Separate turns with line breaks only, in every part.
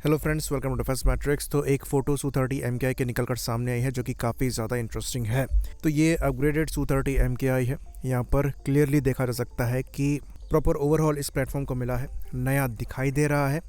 Hello friends, welcome to defence matrix. तो एक photo Su-30 MKI के निकल कर सामने आई है जो कि काफ़ी ज़्यादा इंटरेस्टिंग है। तो ये अपग्रेडेड Su-30 MKI है। यहाँ पर क्लियरली देखा जा सकता है कि प्रॉपर ओवरहॉल इस प्लेटफॉर्म को मिला है, नया दिखाई दे रहा है।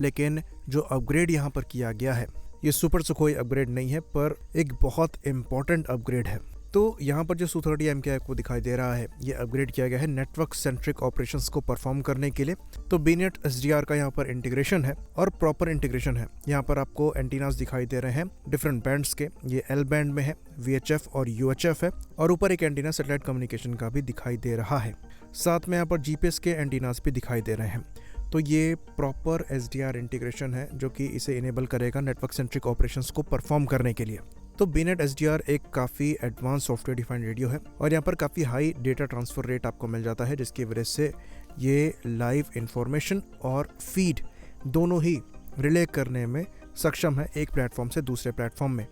लेकिन जो अपग्रेड यहाँ पर किया गया है ये सुपर सुखोई अपग्रेड नहीं है, पर एक बहुत इंपॉर्टेंट अपग्रेड है। तो यहाँ पर जो Su-30 MKI को दिखाई दे रहा है ये अपग्रेड किया गया है नेटवर्क सेंट्रिक ऑपरेशंस को परफॉर्म करने के लिए। तो BNet SDR का यहाँ पर इंटीग्रेशन है और प्रॉपर इंटीग्रेशन है। यहाँ पर आपको एंटीनास दिखाई दे रहे हैं डिफरेंट बैंड्स के। ये L बैंड में है, VHF और UHF है, और ऊपर एक एंटीना सैटेलाइट कम्युनिकेशन का भी दिखाई दे रहा है। साथ में यहाँ पर GPS के एंटीनास भी दिखाई दे रहे हैं। तो ये प्रॉपर SDR इंटीग्रेशन है जो कि इसे इनेबल करेगा नेटवर्क सेंट्रिक ऑपरेशंस को परफॉर्म करने के लिए। तो BNet SDR एक काफ़ी एडवांस सॉफ्टवेयर डिफाइंड रेडियो है और यहाँ पर काफ़ी हाई डेटा ट्रांसफ़र रेट आपको मिल जाता है, जिसकी वजह से ये लाइव इंफॉर्मेशन और फीड दोनों ही रिले करने में सक्षम है एक प्लेटफॉर्म से दूसरे प्लेटफॉर्म में।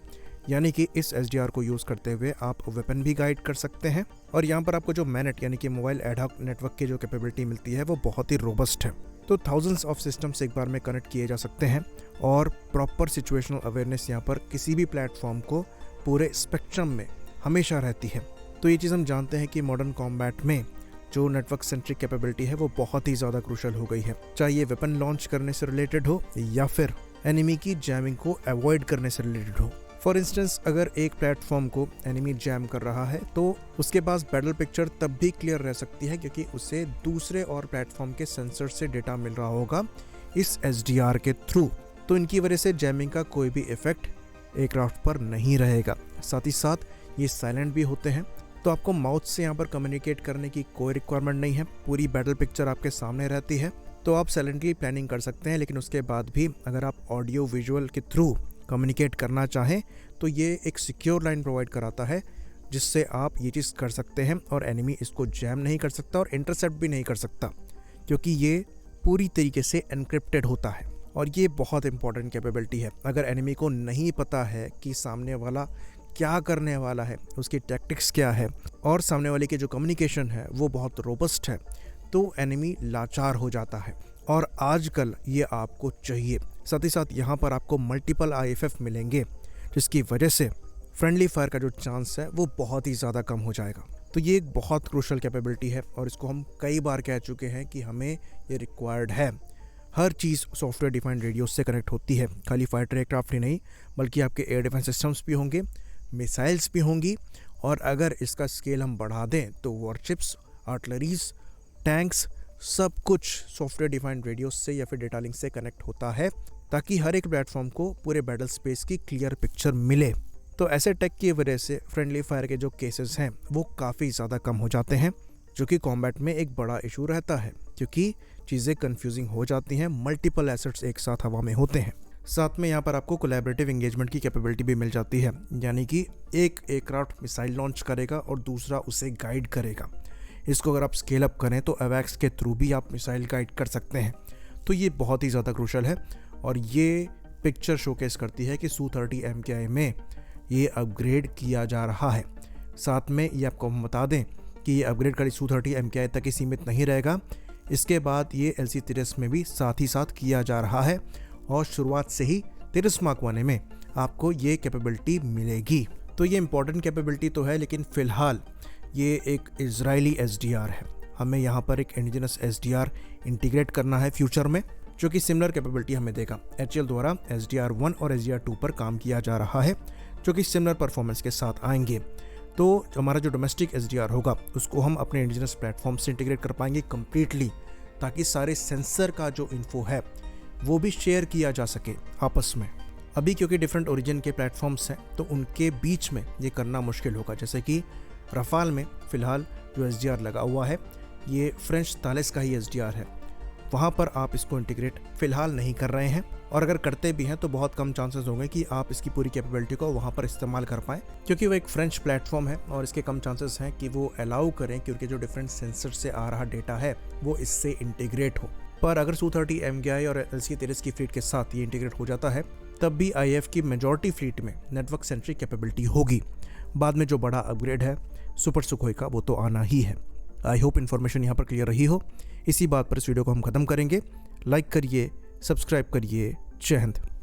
यानी कि इस SDR को यूज़ करते हुए आप वेपन भी गाइड कर सकते हैं। और यहाँ पर आपको जो मैनेट यानी कि मोबाइल एडहॉक नेटवर्क की जो कैपेबिलिटी मिलती है वो बहुत ही रोबस्ट है। तो थाउजेंड्स ऑफ सिस्टम्स एक बार में कनेक्ट किए जा सकते हैं और प्रॉपर सिचुएशनल अवेयरनेस यहाँ पर किसी भी प्लेटफॉर्म को पूरे स्पेक्ट्रम में हमेशा रहती है। तो ये चीज़ हम जानते हैं कि मॉडर्न कॉम्बैट में जो नेटवर्क सेंट्रिक कैपेबिलिटी है वो बहुत ही ज़्यादा क्रूशल हो गई है, चाहे ये वेपन लॉन्च करने से रिलेटेड हो या फिर एनिमी की जैमिंग को अवॉइड करने से रिलेटेड हो। फॉर इंस्टेंस, अगर एक प्लेटफॉर्म को एनिमी जैम कर रहा है तो उसके पास बैटल पिक्चर तब भी क्लियर रह सकती है क्योंकि उसे दूसरे और प्लेटफॉर्म के सेंसर से डेटा मिल रहा होगा इस SDR के थ्रू। तो इनकी वजह से जैमिंग का कोई भी इफेक्ट एयरक्राफ्ट पर नहीं रहेगा। साथ ही साथ ये साइलेंट भी होते हैं, तो आपको माउथ से यहाँ पर कम्युनिकेट करने की कोई रिक्वायरमेंट नहीं है। पूरी बैटल पिक्चर आपके सामने रहती है, तो आप साइलेंटली प्लानिंग कर सकते हैं। लेकिन उसके बाद भी अगर आप ऑडियो विजुअल के थ्रू कम्युनिकेट करना चाहें तो ये एक सिक्योर लाइन प्रोवाइड कराता है जिससे आप ये चीज़ कर सकते हैं और एनिमी इसको जैम नहीं कर सकता और इंटरसेप्ट भी नहीं कर सकता, क्योंकि ये पूरी तरीके से एनक्रिप्टेड होता है। और ये बहुत इंपॉर्टेंट कैपेबिलिटी है। अगर एनिमी को नहीं पता है कि सामने वाला क्या करने वाला है, उसकी टैक्टिक्स क्या है, और सामने वाले की जो कम्युनिकेशन है वो बहुत रोबस्ट है, तो एनिमी लाचार हो जाता है। और आजकल ये आपको चाहिए। साथ ही साथ यहाँ पर आपको मल्टीपल IFF मिलेंगे, जिसकी वजह से फ्रेंडली फायर का जो चांस है वो बहुत ही ज़्यादा कम हो जाएगा। तो ये एक बहुत क्रूशल कैपेबिलिटी है और इसको हम कई बार कह चुके हैं कि हमें ये रिक्वायर्ड है। हर चीज़ सॉफ्टवेयर डिफाइंड रेडियो से कनेक्ट होती है, खाली फाइटर एयरक्राफ्ट ही नहीं बल्कि आपके एयर डिफेंस सिस्टम्स भी होंगे, मिसाइल्स भी होंगी, और अगर इसका स्केल हम बढ़ा दें तो वॉरशिप्स, आर्टिलरीज, टैंक्स, सब कुछ सॉफ्टवेयर डिफाइंड रेडियो से या फिर डेटा लिंक से कनेक्ट होता है ताकि हर एक प्लेटफॉर्म को पूरे बैटल स्पेस की क्लियर पिक्चर मिले। तो ऐसे टेक की वजह से फ्रेंडली फायर के जो केसेस हैं वो काफ़ी ज़्यादा कम हो जाते हैं, जो कि कॉम्बैट में एक बड़ा इशू रहता है क्योंकि चीज़ें कंफ्यूजिंग हो जाती हैं, मल्टीपल एसेट्स एक साथ हवा में होते हैं। साथ में यहाँ पर आपको कोलैबोरेटिव एंगेजमेंट की कैपेबिलिटी भी मिल जाती है, यानी कि एक एयरक्राफ्ट मिसाइल लॉन्च करेगा और दूसरा उसे गाइड करेगा। इसको अगर आप स्केल अप करें तो AWACS के थ्रू भी आप मिसाइल गाइड कर सकते हैं। तो ये बहुत ही ज़्यादा क्रूशल है और ये पिक्चर शोकेस करती है कि Su-30 MKI में ये अपग्रेड किया जा रहा है। साथ में ये आपको हम बता दें कि ये अपग्रेड खाली Su-30 MKI तक ही सीमित नहीं रहेगा, इसके बाद ये LC-30 में भी साथ ही साथ किया जा रहा है और शुरुआत से ही 30 Mark 1 में आपको ये कैपेबिलिटी मिलेगी। तो ये इंपॉर्टेंट कैपेबिलिटी तो है, लेकिन फ़िलहाल ये एक इजरायली SDR है। हमें यहाँ पर एक इंडिजिनस SDR इंटीग्रेट करना है फ्यूचर में, जो कि सिमिलर कैपेबिलिटी हमें देगा। HAL द्वारा SDR1 और SDR2 पर काम किया जा रहा है, जो कि सिमिलर परफॉर्मेंस के साथ आएंगे। तो हमारा जो डोमेस्टिक SDR होगा उसको हम अपने इंडिजिनस प्लेटफॉर्म से इंटीग्रेट कर पाएंगे कम्प्लीटली, ताकि सारे सेंसर का जो इन्फो है वो भी शेयर किया जा सके आपस में। अभी क्योंकि डिफरेंट ओरिजिन के प्लेटफॉर्म्स हैं तो उनके बीच में ये करना मुश्किल होगा। जैसे कि रफाल में फ़िलहाल जो SDR लगा हुआ है ये फ्रेंच तालेस का ही SDR है, वहाँ पर आप इसको इंटीग्रेट फ़िलहाल नहीं कर रहे हैं, और अगर करते भी हैं तो बहुत कम चांसेस होंगे कि आप इसकी पूरी कैपेबिलिटी को वहाँ पर इस्तेमाल कर पाएँ, क्योंकि वो एक फ्रेंच प्लेटफॉर्म है और इसके कम चांसेस हैं कि वो अलाउ करें क्योंकि जो डिफरेंट सेंसर से आ रहा डेटा है वो इससे इंटीग्रेट हो। पर अगर Su-30 MKI और LC-30 की फ्लीट के साथ ये इंटीग्रेट हो जाता है तब भी IF की मेजॉरिटी फ्लीट में नेटवर्क सेंट्रिक कैपेबिलिटी होगी। बाद में जो बड़ा अपग्रेड है सुपर सुखोई का वो तो आना ही है। आई होप इन्फॉर्मेशन यहाँ पर क्लियर रही हो। इसी बात पर इस वीडियो को हम खत्म करेंगे। लाइक करिए, सब्सक्राइब करिए, जय हिंद।